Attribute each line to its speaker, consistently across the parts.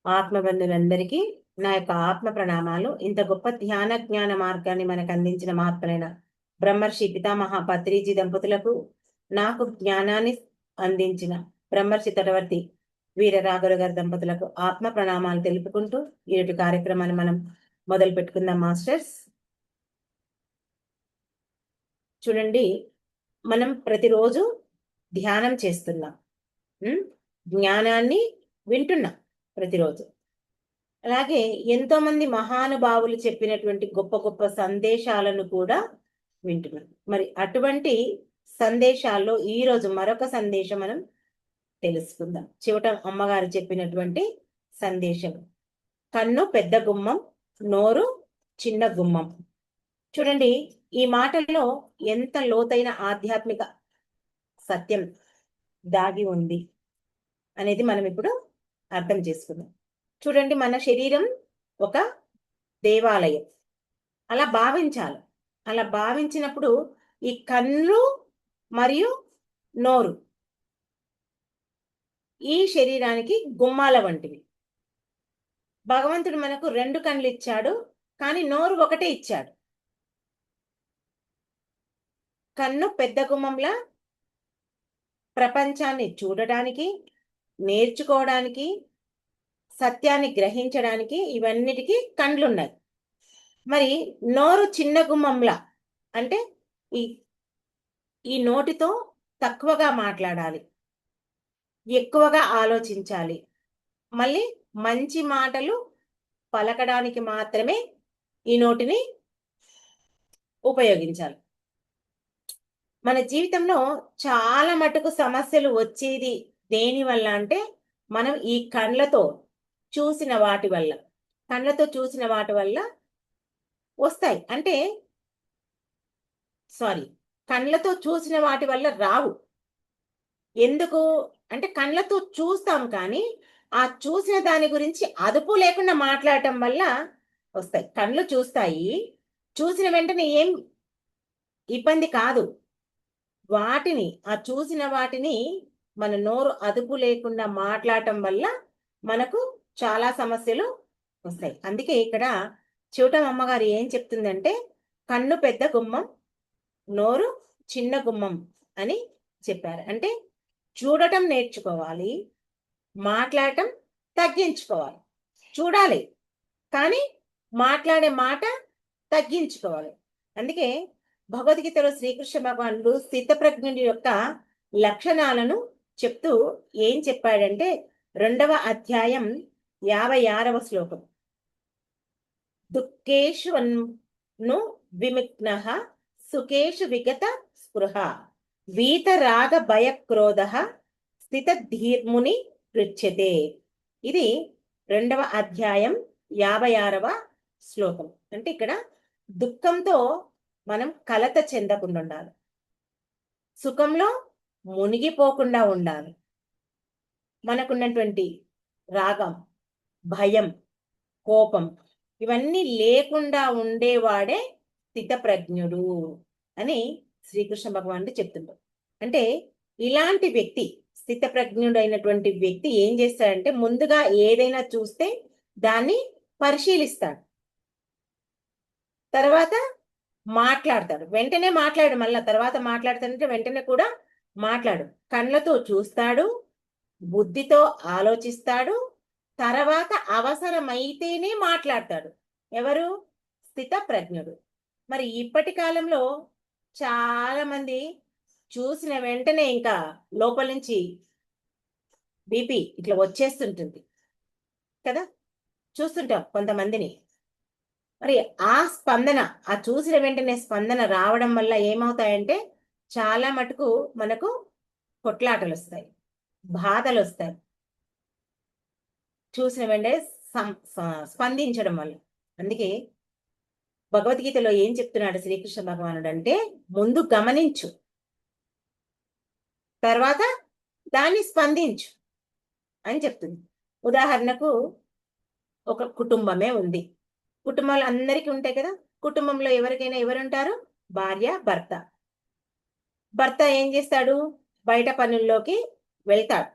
Speaker 1: ఆత్మబంధులందరికీ నా యొక్క ఆత్మ ప్రణామాలు. ఇంత గొప్ప ధ్యాన జ్ఞాన మార్గాన్ని మనకు అందించిన మహాత్ములైన బ్రహ్మర్షి పితామహ పత్రిజీ దంపతులకు, నాకు జ్ఞానాన్ని అందించిన బ్రహ్మర్షి తటవర్తి వీర రాఘవ గారి దంపతులకు ఆత్మ ప్రణామాలు తెలుపుకుంటూ ఈరోజు కార్యక్రమాన్ని మనం మొదలు పెట్టుకుందాం. మాస్టర్స్ చూడండి, మనం ప్రతిరోజు ధ్యానం చేస్తున్నాం, జ్ఞానాన్ని వింటున్నాం ప్రతిరోజు. అలాగే ఎంతో మంది మహానుభావులు చెప్పినటువంటి గొప్ప గొప్ప సందేశాలను కూడా వింటున్నాం. మరి అటువంటి సందేశాల్లో ఈరోజు మరొక సందేశం మనం తెలుసుకుందాం. చివట అమ్మగారు చెప్పినటువంటి సందేశం, కన్ను పెద్ద గుమ్మం, నోరు చిన్న గుమ్మం. చూడండి, ఈ మాటల్లో ఎంత లోతైన ఆధ్యాత్మిక సత్యం దాగి ఉంది అనేది మనం ఇప్పుడు అర్థం చేసుకుందాం. చూడండి, మన శరీరం ఒక దేవాలయం, అలా భావించాలి. అలా భావించినప్పుడు ఈ కన్ను మరియు నోరు ఈ శరీరానికి గుమ్మాల వంటివి. భగవంతుడు మనకు 2 కళ్ళు ఇచ్చాడు, కానీ నోరు ఒకటే ఇచ్చాడు. కన్ను పెద్ద గుమ్మంలా ప్రపంచాన్ని చూడడానికి, నేర్చుకోవడానికి, సత్యాన్ని గ్రహించడానికి ఇవన్నిటికీ కండ్లున్నాయి. మరి నోరు చిన్న గుమ్మంలా అంటే ఈ నోటితో తక్కువగా మాట్లాడాలి, ఎక్కువగా ఆలోచించాలి, మళ్ళీ మంచి మాటలు పలకడానికి మాత్రమే ఈ నోటిని ఉపయోగించాలి. మన జీవితంలో చాలా మటుకు సమస్యలు వచ్చేది దేని వల్ల అంటే, మనం ఈ కళ్ళతో చూసిన వాటి వల్ల వస్తాయి. అంటే కళ్ళతో చూసిన వాటి వల్ల రావు. ఎందుకు అంటే, కళ్ళతో చూస్తాం కానీ ఆ చూసిన దాని గురించి అదుపు లేకుండా మాట్లాడటం వల్ల వస్తాయి. కళ్ళు చూస్తాయి, చూసిన వెంటనే ఏం ఇబ్బంది కాదు. ఆ చూసిన వాటిని మన నోరు అదుపు లేకుండా మాట్లాడటం వల్ల మనకు చాలా సమస్యలు వస్తాయి. అందుకే ఇక్కడ చివటం అమ్మగారు ఏం చెప్తుందంటే, కన్ను పెద్ద గుమ్మం, నోరు చిన్న గుమ్మం అని చెప్పారు. అంటే చూడటం నేర్చుకోవాలి, మాట్లాడటం తగ్గించుకోవాలి. చూడాలి కానీ మాట్లాడే మాట తగ్గించుకోవాలి. అందుకే భగవద్గీతలో శ్రీకృష్ణ భగవానుడు స్థితప్రజ్ఞుడి యొక్క లక్షణాలను చెప్తూ ఏం చెప్పాడంటే, 2వ అధ్యాయం 56వ శ్లోకం, దుఃఖేషు విముక్నః సుఖేషు విగత స్పృహ వీతరాగ భయ క్రోధ స్థిత ధీర్ముని పృచ్యతే. ఇది 2వ అధ్యాయం 56వ శ్లోకం. అంటే ఇక్కడ దుఃఖంతో మనం కలత చెందకుండా ఉండాలి, సుఖంలో మునిగిపోకుండా ఉండాలి. మనకున్నటువంటి రాగం, భయం, కోపం ఇవన్నీ లేకుండా ఉండేవాడే స్థితప్రజ్ఞుడు అని శ్రీకృష్ణ భగవానుడు చెప్తుంటారు. అంటే ఇలాంటి వ్యక్తి, స్థితప్రజ్ఞుడైనటువంటి వ్యక్తి ఏం చేస్తాడంటే, ముందుగా ఏదైనా చూస్తే దాన్ని పరిశీలిస్తాడు, తర్వాత మాట్లాడతాడు. వెంటనే మాట్లాడు, మళ్ళా తర్వాత మాట్లాడతాడంటే వెంటనే కూడా మాట్లాడు. కళ్ళతో చూస్తాడు, బుద్ధితో ఆలోచిస్తాడు, తర్వాత అవసరమైతేనే మాట్లాడతాడు. ఎవరు? స్థితప్రజ్ఞుడు. మరి ఇప్పటి కాలంలో చాలా మంది చూసిన వెంటనే ఇంకా లోపల నుంచి బీపీ ఇట్లా వచ్చేస్తుంటుంది కదా, చూస్తుంటాం కొంతమందిని. మరి ఆ చూసిన వెంటనే స్పందన రావడం వల్ల ఏమవుతాయంటే, చాలా మటుకు మనకు కొట్లాటలు వస్తాయి, బాధలు వస్తాయి, చూసిన వెంటనే స్పందించడం వల్ల. అందుకే భగవద్గీతలో ఏం చెప్తున్నాడు శ్రీకృష్ణ భగవానుడు అంటే, ముందు గమనించు, తర్వాత దాన్ని స్పందించు అని చెప్తుంది. ఉదాహరణకు ఒక కుటుంబమే ఉంది, కుటుంబాలు అందరికీ ఉంటాయి కదా. కుటుంబంలో ఎవరికైనా ఎవరుంటారు? భార్య, భర్త. భర్త ఏం చేస్తాడు? బయట పనుల్లోకి వెళ్తాడు,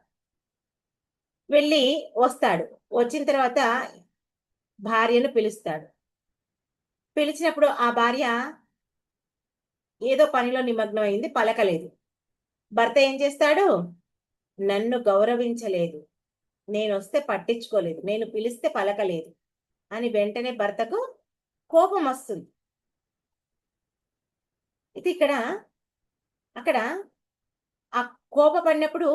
Speaker 1: వెళ్ళి వస్తాడు. వచ్చిన తర్వాత భార్యను పిలుస్తాడు. పిలిచినప్పుడు ఆ భార్య ఏదో పనిలో నిమగ్నం అయింది, పలకలేదు. భర్త ఏం చేస్తాడు? నన్ను గౌరవించలేదు, నేను వస్తే పట్టించుకోలేదు, నేను పిలిస్తే పలకలేదు అని వెంటనే భర్తకు కోపం వస్తుంది. ఇది అక్కడ ఆ కోపపడినప్పుడు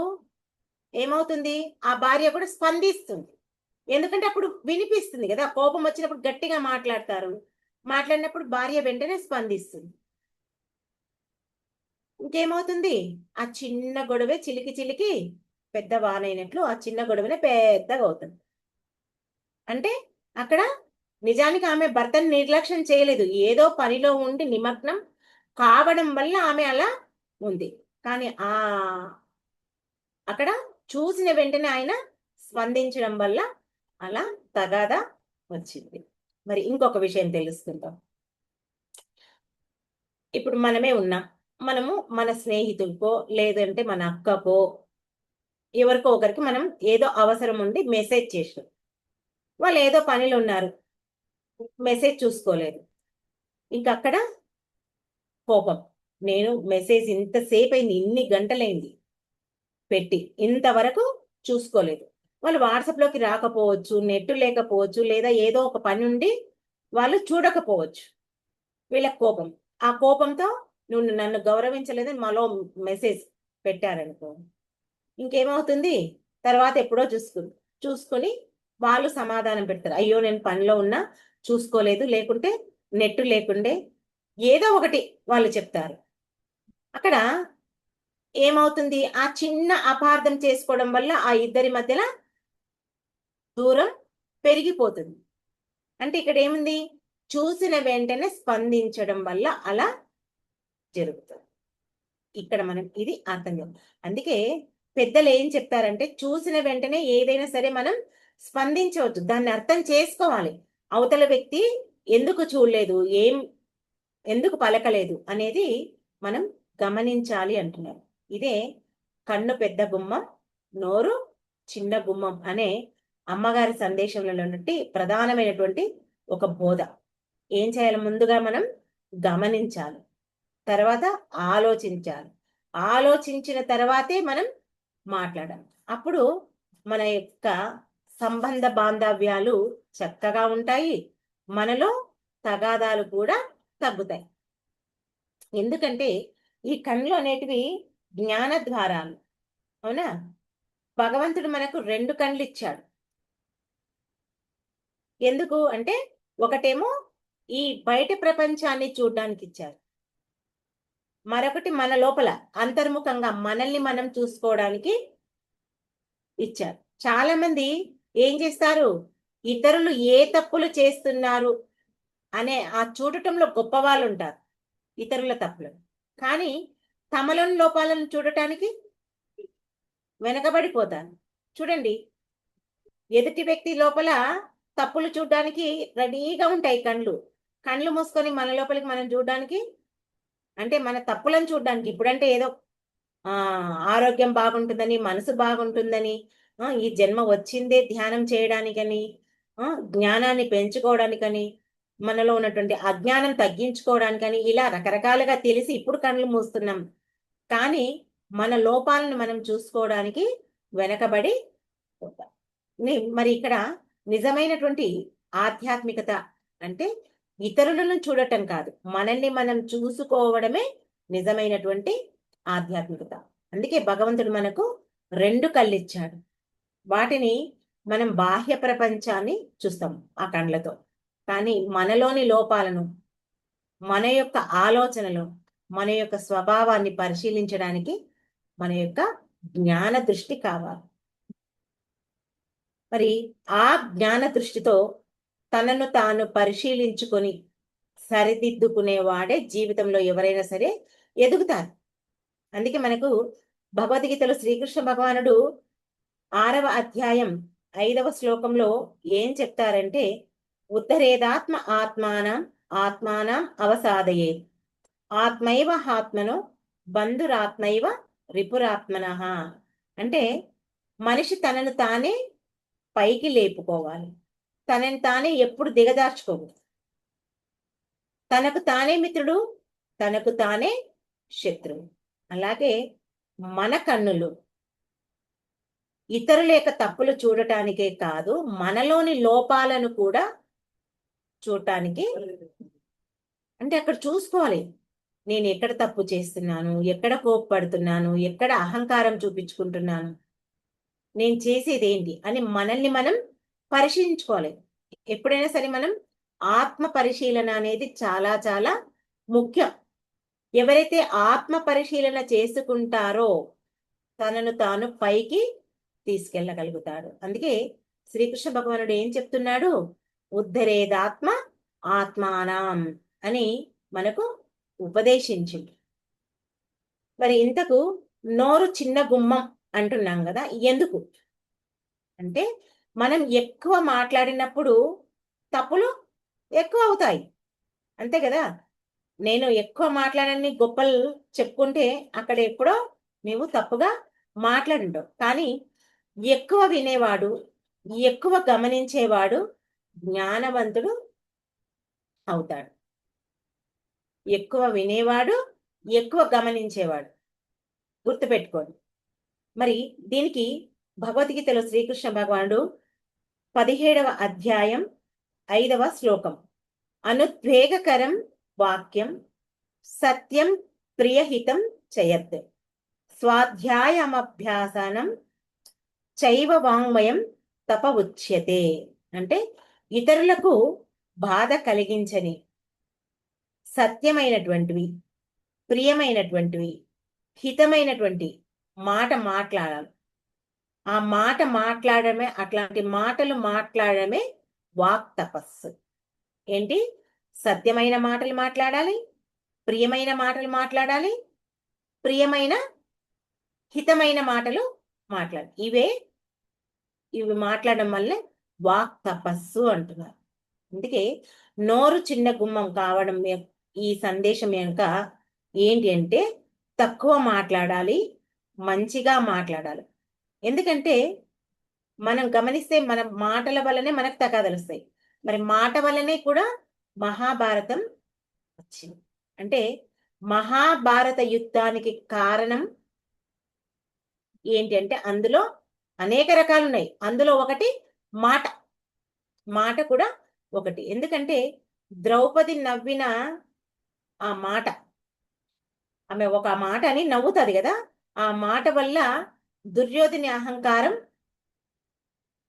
Speaker 1: ఏమవుతుంది? ఆ భార్య కూడా స్పందిస్తుంది. ఎందుకంటే అప్పుడు వినిపిస్తుంది కదా, కోపం వచ్చినప్పుడు గట్టిగా మాట్లాడతారు. మాట్లాడినప్పుడు భార్య వెంటనే స్పందిస్తుంది. ఇంకేమవుతుంది? ఆ చిన్న గొడవే చిలికి చిలికి పెద్ద వానైనట్లు ఆ చిన్న గొడవనే పెద్దగా అవుతుంది. అంటే అక్కడ నిజానికి ఆమె భర్తను నిర్లక్ష్యం చేయలేదు, ఏదో పనిలో ఉండి నిమగ్నం కావడం వల్ల ఆమె అలా ఉంది. కానీ అక్కడ చూసిన వెంటనే ఆయన స్పందించడం వల్ల అలా తగాదా వచ్చింది. మరి ఇంకొక విషయం తెలుసుకుందాం. ఇప్పుడు మనమే ఉన్నాం, మనము మన స్నేహితుడికో లేదంటే మన అక్కకో ఎవరికో ఒకరికి మనం ఏదో అవసరం ఉండి మెసేజ్ చేసినాం. వాళ్ళు ఏదో పనిలో ఉన్నారు, మెసేజ్ చూసుకోలేదు. ఇంకా అక్కడ కోపం, నేను మెసేజ్ ఇంతసేపు అయింది, ఇన్ని గంటలైంది పెట్టి, ఇంతవరకు చూసుకోలేదు. వాళ్ళు వాట్సాప్లోకి రాకపోవచ్చు, నెట్ లేకపోవచ్చు, లేదా ఏదో ఒక పని ఉండి వాళ్ళు చూడకపోవచ్చు. వీళ్ళ కోపం, ఆ కోపంతో నువ్వు నన్ను గౌరవించలేదని మాలో మెసేజ్ పెట్టారనుకో, ఇంకేమవుతుంది? తర్వాత ఎప్పుడో చూసుకుని వాళ్ళు సమాధానం పెడతారు, అయ్యో నేను పనిలో ఉన్నా చూసుకోలేదు, లేకుంటే నెట్ లేకుండే, ఏదో ఒకటి వాళ్ళు చెప్తారు. అక్కడ ఏమవుతుంది? ఆ చిన్న అపార్థం చేసుకోవడం వల్ల ఆ ఇద్దరి మధ్యన దూరం పెరిగిపోతుంది. అంటే ఇక్కడ ఏముంది? చూసిన వెంటనే స్పందించడం వల్ల అలా జరుగుతుంది. ఇక్కడ మనం ఇది అర్థం చేయాలి. అందుకే పెద్దలు ఏం చెప్తారంటే, చూసిన వెంటనే ఏదైనా సరే మనం స్పందించవచ్చు, దాన్ని అర్థం చేసుకోవాలి. అవతల వ్యక్తి ఎందుకు చూడలేదు, ఎందుకు పలకలేదు అనేది మనం గమనించాలి అంటున్నారు. ఇదే కన్ను పెద్ద గుమ్మం, నోరు చిన్న గుమ్మం అనే అమ్మగారి సందేశంలో ఉన్నటువంటి ప్రధానమైనటువంటి ఒక బోధ. ఏం చేయాలి? ముందుగా మనం గమనించాలి, తర్వాత ఆలోచించాలి, ఆలోచించిన తర్వాతే మనం మాట్లాడాలి. అప్పుడు మన యొక్క సంబంధ బాంధవ్యాలు చక్కగా ఉంటాయి, మనలో తగాదాలు కూడా తగ్గుతాయి. ఎందుకంటే ఈ కళ్ళు అనేటివి జ్ఞాన ద్వారాలు, అవునా? భగవంతుడు మనకు 2 కళ్ళు ఇచ్చాడు. ఎందుకు అంటే, ఒకటేమో ఈ బయట ప్రపంచాన్ని చూడడానికి ఇచ్చారు, మరొకటి మన లోపల అంతర్ముఖంగా మనల్ని మనం చూసుకోవడానికి ఇచ్చారు. చాలా మంది ఏం చేస్తారు? ఇతరులు ఏ తప్పులు చేస్తున్నారు అనే ఆ చూడటంలో గొప్ప వాళ్ళు ఉంటారు, ఇతరుల తప్పులను. కానీ తమలోని లోపాలను చూడటానికి వెనకబడిపోతారు. చూడండి, ఎదుటి వ్యక్తి లోపల తప్పులు చూడడానికి రెడీగా ఉంటాయి కళ్ళు. కళ్ళు మూసుకొని మన లోపలికి మనం చూడడానికి, అంటే మన తప్పులను చూడడానికి, ఇప్పుడంటే ఏదో ఆరోగ్యం బాగుంటుందని, మనసు బాగుంటుందని, ఈ జన్మ వచ్చిందే ధ్యానం చేయడానికని, జ్ఞానాన్ని పెంచుకోవడానికని, మనలో ఉన్నటువంటి అజ్ఞానం తగ్గించుకోవడానికని, ఇలా రకరకాలుగా తెలిసి ఇప్పుడు కళ్ళు మూస్తున్నాం. కానీ మన లోపాలను మనం చూసుకోవడానికి వెనకబడి పోతాం. మరి ఇక్కడ నిజమైనటువంటి ఆధ్యాత్మికత అంటే ఇతరులను చూడటం కాదు, మనల్ని మనం చూసుకోవడమే నిజమైనటువంటి ఆధ్యాత్మికత. అందుకే భగవంతుడు మనకు 2 కళ్ళు ఇచ్చాడు. వాటిని మనం బాహ్య ప్రపంచాన్ని చూస్తాం ఆ కండ్లతో, కానీ మనలోని లోపాలను, మన యొక్క ఆలోచనలు, మన యొక్క స్వభావాన్ని పరిశీలించడానికి మన యొక్క జ్ఞాన దృష్టి కావాలి. మరి ఆ జ్ఞాన దృష్టితో తనను తాను పరిశీలించుకొని సరిదిద్దుకునేవాడే జీవితంలో ఎవరైనా సరే ఎదుగుతారు. అందుకే మనకు భగవద్గీతలో శ్రీకృష్ణ భగవానుడు 6వ అధ్యాయం 5వ శ్లోకంలో ఏం చెప్తారంటే, ఉద్ధరేదాత్మ ఆత్మానం అవసాదయే, ఆత్మైవ ఆత్మనో బంధురాత్మైవ రిపురాత్మన. అంటే మనిషి తనను తానే పైకి లేపుకోవాలి. తనని తానే ఎప్పుడు దిగదార్చుకోకూడదు. తనకు తానే మిత్రుడు, తనకు తానే శత్రువు. అలాగే మన కన్నులు ఇతరుల యొక్క తప్పులు చూడటానికే కాదు, మనలోని లోపాలను కూడా చూడటానికి, అంటే అక్కడ చూసుకోవాలి. నేను ఎక్కడ తప్పు చేస్తున్నాను, ఎక్కడ కోప్పడుతున్నాను, ఎక్కడ అహంకారం చూపించుకుంటున్నాను, నేను చేసేది ఏంటి అని మనల్ని మనం పరిశీలించుకోవాలి. ఎప్పుడైనా సరే మనం ఆత్మ పరిశీలన అనేది చాలా చాలా ముఖ్యం. ఎవరైతే ఆత్మ పరిశీలన చేసుకుంటారో తనను తాను పైకి తీసుకెళ్ళగలుగుతాడు. అందుకే శ్రీకృష్ణ భగవానుడు ఏం చెప్తున్నాడు? ఉద్ధరేదాత్మ ఆత్మానం అని మనకు ఉపదేశించింది. మరి ఇంతకు నోరు చిన్న గుమ్మం అంటున్నాం కదా, ఎందుకు అంటే మనం ఎక్కువ మాట్లాడినప్పుడు తప్పులు ఎక్కువ అవుతాయి, అంతే కదా. నేను ఎక్కువ మాట్లాడని గొప్పలు చెప్పుకుంటే అక్కడ ఎప్పుడో నీవు తప్పుగా మాట్లాడుంటావు. కానీ ఎక్కువ వినేవాడు, ఎక్కువ గమనించేవాడు జ్ఞానవంతుడు అవుతాడు. ఎక్కువ వినేవాడు, ఎక్కువ గమనించేవాడు, గుర్తుపెట్టుకోండి. మరి దీనికి భగవద్గీతలో శ్రీకృష్ణ భగవానుడు 17వ అధ్యాయం 5వ శ్లోకం, అనుద్వేగకరం వాక్యం సత్యం ప్రియహితం చయత్ స్వాధ్యాయమభ్యాసనం చైవ వాంగ్మయం తప ఉచ్యతే. అంటే ఇతరులకు బాధ కలిగించని సత్యమైనటువంటివి, ప్రియమైనటువంటివి, హితమైనటువంటి మాట మాట్లాడాలి. ఆ మాట మాట్లాడమే, అట్లాంటి మాటలు మాట్లాడమే వాక్ తపస్సు. ఏంటి? సత్యమైన మాటలు మాట్లాడాలి, ప్రియమైన మాటలు మాట్లాడాలి, ప్రియమైన హితమైన మాటలు మాట్లాడాలి. ఇవి మాట్లాడడం వల్లే వాక్ తపస్సు అంటున్నారు. అందుకే నోరు చిన్న గుమ్మం కావడం ఈ సందేశం యొక్క ఏంటి అంటే తక్కువ మాట్లాడాలి, మంచిగా మాట్లాడాలి. ఎందుకంటే మనం గమనిస్తే మన మాటల వల్లనే మనకు తగాదలుస్తాయి. మరి మాట వల్లనే కూడా మహాభారతం వచ్చింది. అంటే మహాభారత యుద్ధానికి కారణం ఏంటి అంటే అందులో అనేక రకాలు ఉన్నాయి. అందులో ఒకటి మాట. మాట కూడా ఒకటి. ఎందుకంటే ద్రౌపది నవ్విన ఆ మాట, ఆమె ఒక మాట అని నవ్వుతుంది కదా, ఆ మాట వల్ల దుర్యోధని అహంకారం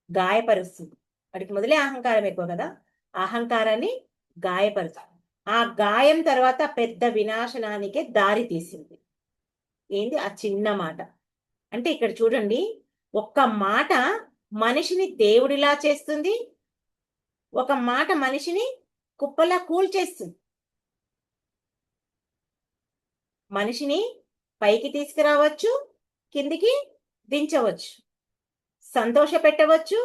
Speaker 1: గాయపరుస్తుంది. వాడికి మొదలే అహంకారం ఎక్కువ కదా, అహంకారాన్ని గాయపరుస్తుంది. ఆ గాయం తర్వాత పెద్ద వినాశనానికే దారి తీసింది. ఏంది? ఆ చిన్న మాట. అంటే ఇక్కడ చూడండి, ఒక్క మాట మనిషిని దేవుడిలా చేస్తుంది, ఒక మాట మనిషిని కుప్పలా కూల్చేస్తుంది. మనిషిని పైకి తీసుకురావచ్చు, కిందికి దించవచ్చు, సంతోష పెట్టవచ్చు,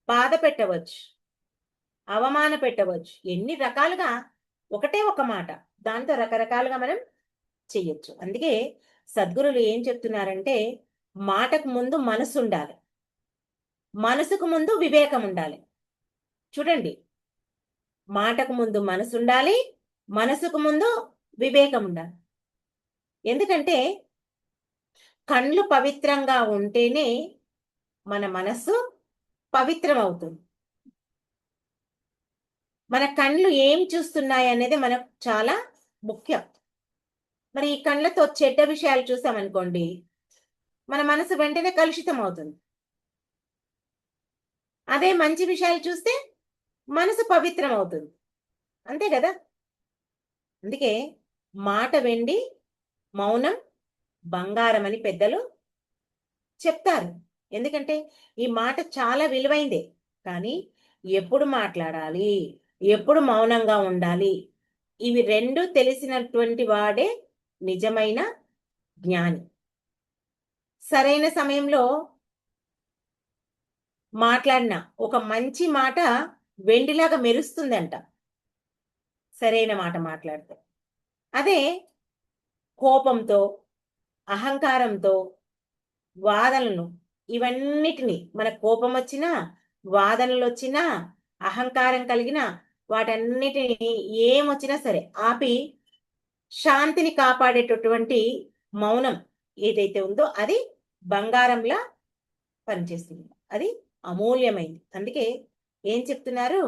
Speaker 1: బాధ పెట్టవచ్చు, అవమాన పెట్టవచ్చు. ఎన్ని రకాలుగా ఒకటే ఒక మాట, దాంతో రకరకాలుగా మనం చెయ్యొచ్చు. అందుకే సద్గురులు ఏం చెప్తున్నారంటే మాటకు ముందు మనసు ఉండాలి, మనసుకు ముందు వివేకం ఉండాలి. చూడండి, మాటకు ముందు మనసు ఉండాలి, మనసుకు ముందు వివేకం ఉండాలి. ఎందుకంటే కళ్ళు పవిత్రంగా ఉంటేనే మన మనస్సు పవిత్రం అవుతుంది. మన కళ్ళు ఏం చూస్తున్నాయి అనేది మనకు చాలా ముఖ్యం. మరి ఈ కళ్ళతో చెడ్డ విషయాలు చూసామనుకోండి, మన మనసు వెంటనే కలుషితం అవుతుంది. అదే మంచి విషయాలు చూస్తే మనసు పవిత్రం అవుతుంది, అంతే కదా. అందుకే మాట వెండి, మౌనం బంగారం అని పెద్దలు చెప్తారు. ఎందుకంటే ఈ మాట చాలా విలువైందే, కానీ ఎప్పుడు మాట్లాడాలి, ఎప్పుడు మౌనంగా ఉండాలి, ఇవి రెండు తెలిసినటువంటి వాడే నిజమైన జ్ఞాని. సరైన సమయంలో మాట్లాడిన ఒక మంచి మాట వెండిలాగా మెరుస్తుందంట, సరైన మాట మాట్లాడితే. అదే కోపంతో, అహంకారంతో, వాదనలను ఇవన్నిటిని మన కోపం వచ్చినా, వాదనలు వచ్చినా, అహంకారం కలిగిన వాటన్నిటిని ఏమొచ్చినా సరే ఆపి శాంతిని కాపాడేటటువంటి మౌనం ఏదైతే ఉందో అది బంగారంలా పనిచేస్తుంది. అది అమూల్యమైంది. అందుకే ఏం చెప్తున్నారు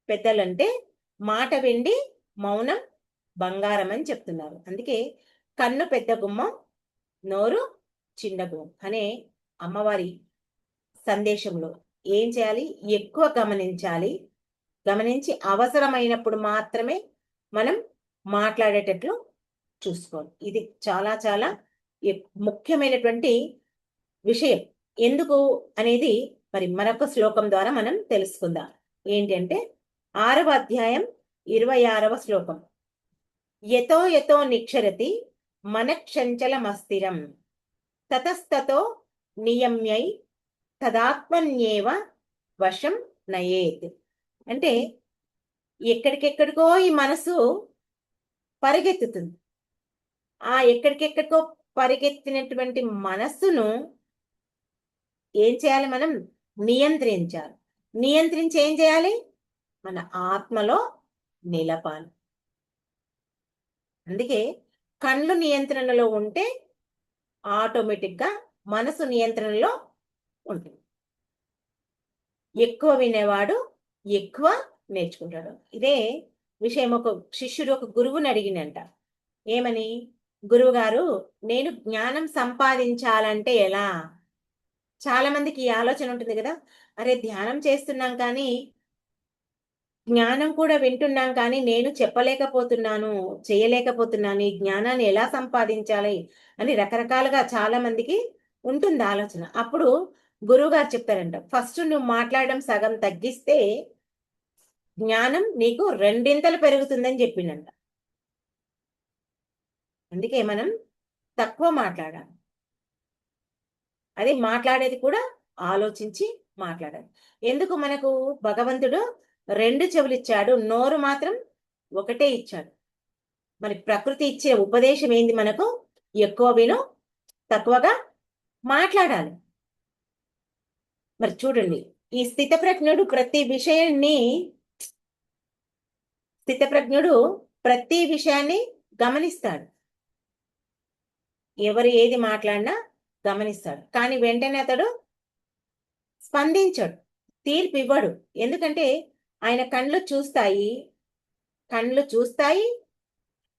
Speaker 1: పెద్దలంటే, మాట వెండి మౌనం బంగారం అని చెప్తున్నారు. అందుకే కన్ను పెద్ద గుమ్మం, నోరు చిన్న గుమ్మం అనే అమ్మవారి సందేశంలో ఏం చేయాలి? ఎక్కువ గమనించాలి. గమనించి అవసరమైనప్పుడు మాత్రమే మనం మాట్లాడేటట్లు చూసుకోవాలి. ఇది చాలా చాలా ముఖ్యమైనటువంటి విషయం. ఎందుకు అనేది మరి మరొక శ్లోకం ద్వారా మనం తెలుసుకుందాం. ఏంటి అంటే 6వ అధ్యాయం 26వ శ్లోకం. యతో యతో నిక్షరతి మనక్షంచలమస్థిరం తతస్తతో నియమ్యై తదాత్మన్యేవ వశం నయేత్. అంటే ఎక్కడికెక్కడికో ఈ మనసు పరిగెత్తుతుంది. ఆ ఎక్కడికెక్కడికో పరిగెత్తినటువంటి మనస్సును ఏం చేయాలి? మనం నియంత్రించాలి. నియంత్రించి ఏం చేయాలి? మన ఆత్మలో నిలపాలి. అందుకే కళ్ళు నియంత్రణలో ఉంటే ఆటోమేటిక్గా మనసు నియంత్రణలో ఉంటుంది. ఎక్కువ వినేవాడు ఎక్కువ నేర్చుకుంటాడు. ఇదే విషయం ఒక శిష్యుడు ఒక గురువుని అడిగినంట. ఏమని? గురువు గారు, నేను జ్ఞానం సంపాదించాలంటే ఎలా? చాలా మందికి ఈ ఆలోచన ఉంటుంది కదా, అరే ధ్యానం చేస్తున్నాం కానీ, జ్ఞానం కూడా వింటున్నాం కానీ నేను చెప్పలేకపోతున్నాను, చేయలేకపోతున్నాను, ఈ జ్ఞానాన్ని ఎలా సంపాదించాలి అని రకరకాలుగా చాలా మందికి ఉంటుంది ఆలోచన. అప్పుడు గురువు గారు చెప్తారంట, ఫస్ట్ నువ్వు మాట్లాడడం సగం తగ్గిస్తే జ్ఞానం నీకు రెండింతలు పెరుగుతుందని చెప్పిండంట. అందుకే మనం తక్కువ మాట్లాడాలి. అది మాట్లాడేది కూడా ఆలోచించి మాట్లాడాలి. ఎందుకు మనకు భగవంతుడు 2 చెవులు ఇచ్చాడు, నోరు మాత్రం ఒకటే ఇచ్చాడు. మరి ప్రకృతి ఇచ్చే ఉపదేశం ఏంది? మనకు ఎక్కువ విను, తక్కువగా మాట్లాడాలి. మరి చూడండి, ఈ స్థితప్రజ్ఞుడు ప్రతి విషయాన్ని గమనిస్తాడు. ఎవరు ఏది మాట్లాడినా గమనిస్తాడు. కానీ వెంటనే అతడు స్పందించడు, తీర్పు ఇవ్వడు. ఎందుకంటే ఆయన కళ్ళు చూస్తాయి,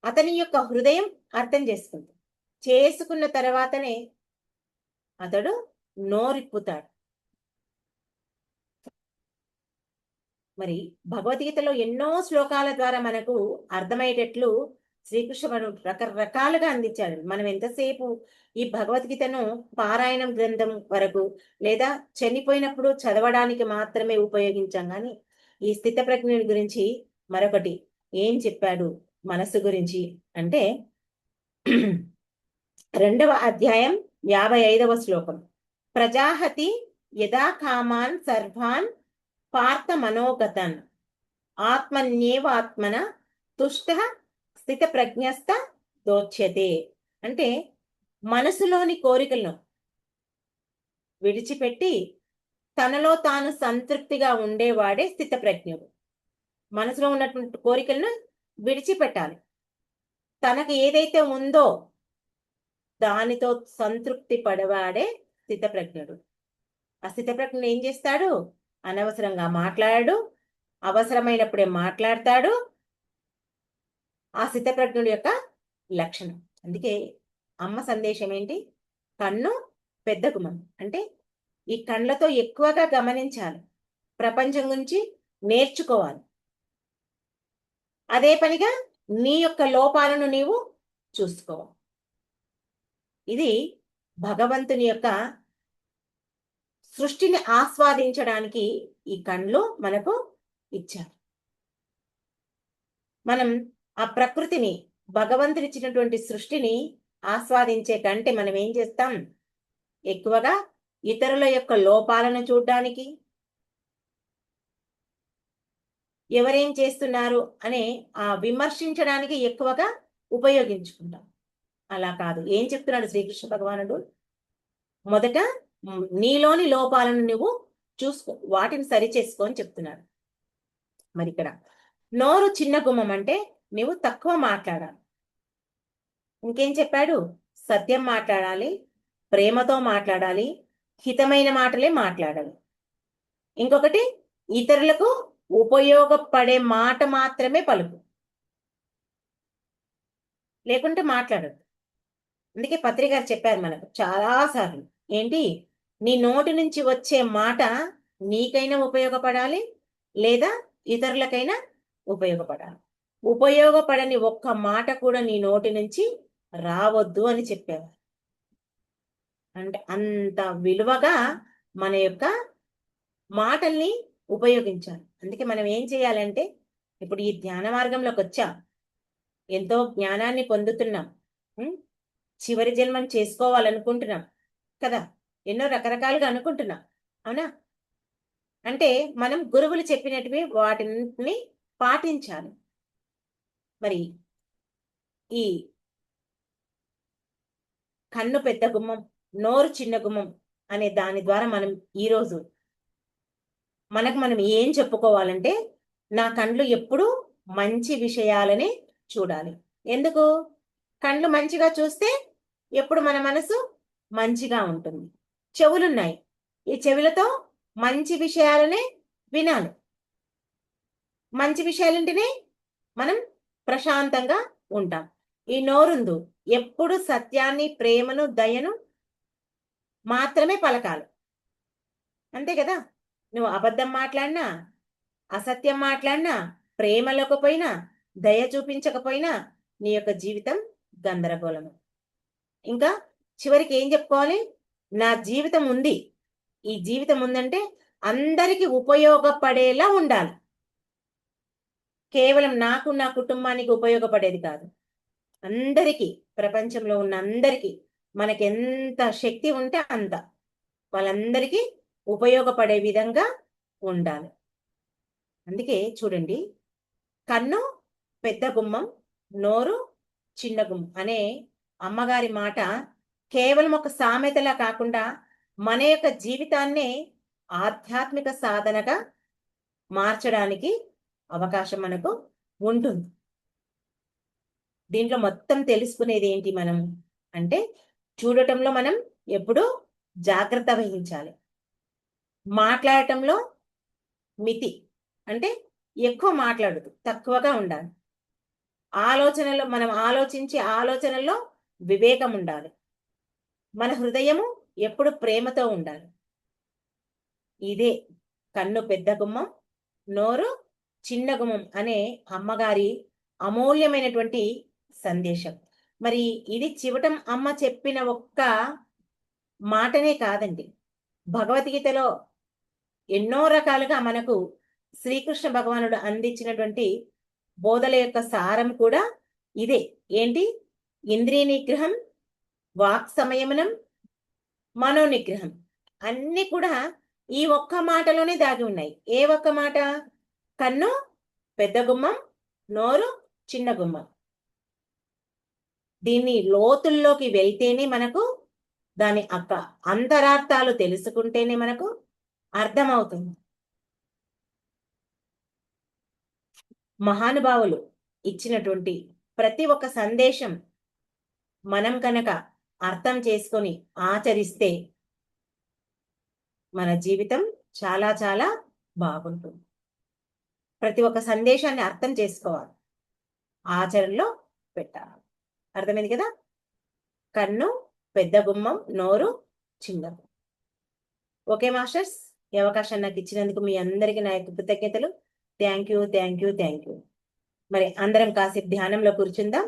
Speaker 1: అతని యొక్క హృదయం అర్థం చేసుకున్న తర్వాతనే అతడు నోరిప్పుతాడు. మరి భగవద్గీతలో ఎన్నో శ్లోకాల ద్వారా మనకు అర్థమయ్యేటట్లు శ్రీకృష్ణుడు రకరకాలుగా అందించాడు. మనం ఎంతసేపు ఈ భగవద్గీతను పారాయణం గ్రంథం వరకు లేదా చనిపోయినప్పుడు చదవడానికి మాత్రమే ఉపయోగించాం. కానీ ఈ స్థితప్రజ్ఞుడి గురించి మరొకటి ఏం చెప్పాడు మనస్సు గురించి అంటే 2వ అధ్యాయం 55వ శ్లోకం. ప్రజాహతి యదా కామాన్ సర్వాన్ పార్థ మనోగతన్ ఆత్మన్యేవాత్మన తుష్ట స్థిత ప్రజ్ఞస్థ దోచ్యతే. అంటే మనసులోని కోరికలను విడిచిపెట్టి తనలో తాను సంతృప్తిగా ఉండేవాడే స్థితప్రజ్ఞుడు. మనసులో ఉన్నటువంటి కోరికలను విడిచిపెట్టాలి. తనకు ఏదైతే ఉందో దానితో సంతృప్తి పడవాడే స్థితప్రజ్ఞుడు. ఆ స్థితప్రజ్ఞుడు ఏం చేస్తాడు? అనవసరంగా మాట్లాడాడు, అవసరమైనప్పుడే మాట్లాడతాడు. ఆ స్థితప్రజ్ఞుడి యొక్క లక్షణం. అందుకే అమ్మ సందేశం ఏంటి? కన్ను పెద్ద గుమ్మం. అంటే ఈ కళ్ళతో ఎక్కువగా గమనించాలి, ప్రపంచం గురించి నేర్చుకోవాలి. అదే పనిగా నీ యొక్క లోపాలను నీవు చూసుకోవాలి. ఇది భగవంతుని యొక్క సృష్టిని ఆస్వాదించడానికి ఈ కళ్ళు మనకు ఇచ్చారు. మనం ఆ ప్రకృతిని, భగవంతుడిచ్చినటువంటి సృష్టిని ఆస్వాదించే కంటే మనం ఏం చేస్తాం? ఎక్కువగా ఇతరుల యొక్క లోపాలను చూడడానికి, ఎవరేం చేస్తున్నారు అనే ఆ విమర్శించడానికి ఎక్కువగా ఉపయోగించుకుంటాం. అలా కాదు. ఏం చెప్తున్నాడు శ్రీకృష్ణ భగవానుడు? మొదట నీలోని లోపాలను నువ్వు చూసుకో, వాటిని సరి చేసుకో అని చెప్తున్నాడు. మరి ఇక్కడ నోరు చిన్న గుమ్మం అంటే నువ్వు తక్కువ మాట్లాడాలి. ఇంకేం చెప్పాడు? సత్యం మాట్లాడాలి, ప్రేమతో మాట్లాడాలి, హితమైన మాటలే మాట్లాడాలి. ఇంకొకటి, ఇతరులకు ఉపయోగపడే మాట మాత్రమే పలుకు, లేకుంటే మాట్లాడదు. అందుకే పత్రిక గారు చెప్పారు మనకు చాలాసార్లు, ఏంటి, నీ నోటి నుంచి వచ్చే మాట నీకైనా ఉపయోగపడాలి, లేదా ఇతరులకైనా ఉపయోగపడాలి. ఉపయోగపడని ఒక్క మాట కూడా నీ నోటి నుంచి రావద్దు అని చెప్పారు. అంటే అంత విలువగా మన యొక్క మాటల్ని ఉపయోగించాలి. అందుకే మనం ఏం చేయాలంటే, ఇప్పుడు ఈ ధ్యాన మార్గంలోకి వచ్చాం, ఎంతో జ్ఞానాన్ని పొందుతున్నాం, చివరి జన్మం చేసుకోవాలనుకుంటున్నాం కదా, ఎన్నో రకరకాలుగా అనుకుంటున్నాం, అవునా? అంటే మనం గురువులు చెప్పినట్టువి వాటిని పాటించాలి. మరి ఈ కన్ను పెద్ద గుమ్మం, నోరు చిన్న గుమ్మం అనే దాని ద్వారా మనం ఈరోజు మనకు మనం ఏం చెప్పుకోవాలంటే, నా కండ్లు ఎప్పుడూ మంచి విషయాలనే చూడాలి. ఎందుకు? కండ్లు మంచిగా చూస్తే ఎప్పుడు మన మనసు మంచిగా ఉంటుంది. చెవులున్నాయి, ఈ చెవులతో మంచి విషయాలనే వినాలి. మంచి విషయాలంటేనే మనం ప్రశాంతంగా ఉంటాం. ఈ నోరుందు ఎప్పుడు సత్యాన్ని, ప్రేమను, దయను మాత్రమే పలకాలి. అంతే కదా? నువ్వు అబద్ధం మాట్లాడినా, అసత్యం మాట్లాడినా, ప్రేమ లేకపోయినా, దయ చూపించకపోయినా నీ యొక్క జీవితం గందరగోళము. ఇంకా చివరికి ఏం చెప్పుకోవాలి? నా జీవితం ఉంది, ఈ జీవితం ఉందంటే అందరికి ఉపయోగపడేలా ఉండాలి. కేవలం నాకు, నా కుటుంబానికి ఉపయోగపడేది కాదు, అందరికీ, ప్రపంచంలో ఉన్న అందరికీ, మనకి ఎంత శక్తి ఉంటే అంత వాళ్ళందరికీ ఉపయోగపడే విధంగా ఉండాలి. అందుకే చూడండి, కన్ను పెద్ద గుమ్మం, నోరు చిన్న గుమ్మం అనే అమ్మగారి మాట కేవలం ఒక సామెతలా కాకుండా మన యొక్క జీవితాన్నే ఆధ్యాత్మిక సాధనగా మార్చడానికి అవకాశం మనకు ఉంటుంది. దీంట్లో మొత్తం తెలుసుకునేది ఏంటి మనం అంటే, చూడటంలో మనం ఎప్పుడూ జాగ్రత్త వహించాలి, మాట్లాడటంలో మితి, అంటే ఎక్కువ మాట్లాడదు, తక్కువగా ఉండాలి, ఆలోచనలో మనం ఆలోచించే ఆలోచనల్లో వివేకం ఉండాలి, మన హృదయము ఎప్పుడు ప్రేమతో ఉండాలి. ఇదే కన్ను పెద్ద గుమ్మం, నోరు చిన్న గుమ్మం అనే అమ్మగారి అమూల్యమైనటువంటి సందేశం. మరి ఇది చివటం అమ్మ చెప్పిన ఒక్క మాటనే కాదండి, భగవద్గీతలో ఎన్నో రకాలుగా మనకు శ్రీకృష్ణ భగవానుడు అందించినటువంటి బోధల యొక్క సారం కూడా ఇదే. ఏంటి? ఇంద్రియ నిగ్రహం, వాక్ సంయమనం, మనో నిగ్రహం అన్ని కూడా ఈ ఒక్క మాటలోనే దాగి ఉన్నాయి. ఏ ఒక్క మాట? కన్ను పెద్ద గుమ్మం, నోరు చిన్న గుమ్మం. దీన్ని లోతుల్లోకి వెళ్తేనే మనకు దాని అంతరార్థాలు తెలుసుకుంటేనే మనకు అర్థమవుతుంది. మహానుభావులు ఇచ్చినటువంటి ప్రతి ఒక్క సందేశం మనం కనుక అర్థం చేసుకొని ఆచరిస్తే మన జీవితం చాలా చాలా బాగుంటుంది. ప్రతి ఒక్క సందేశాన్ని అర్థం చేసుకోవాలి, ఆచరణలో పెట్టాలి. అర్థమైంది కదా? కన్ను పెద్ద గుమ్మం, నోరు చిన్న. ఓకే మాస్టర్స్, ఈ అవకాశాన్ని నాకు ఇచ్చినందుకు మీ అందరికీ నా యొక్క కృతజ్ఞతలు. Thank you. మరి అందరం కాసేపు ధ్యానంలో కూర్చుందాం.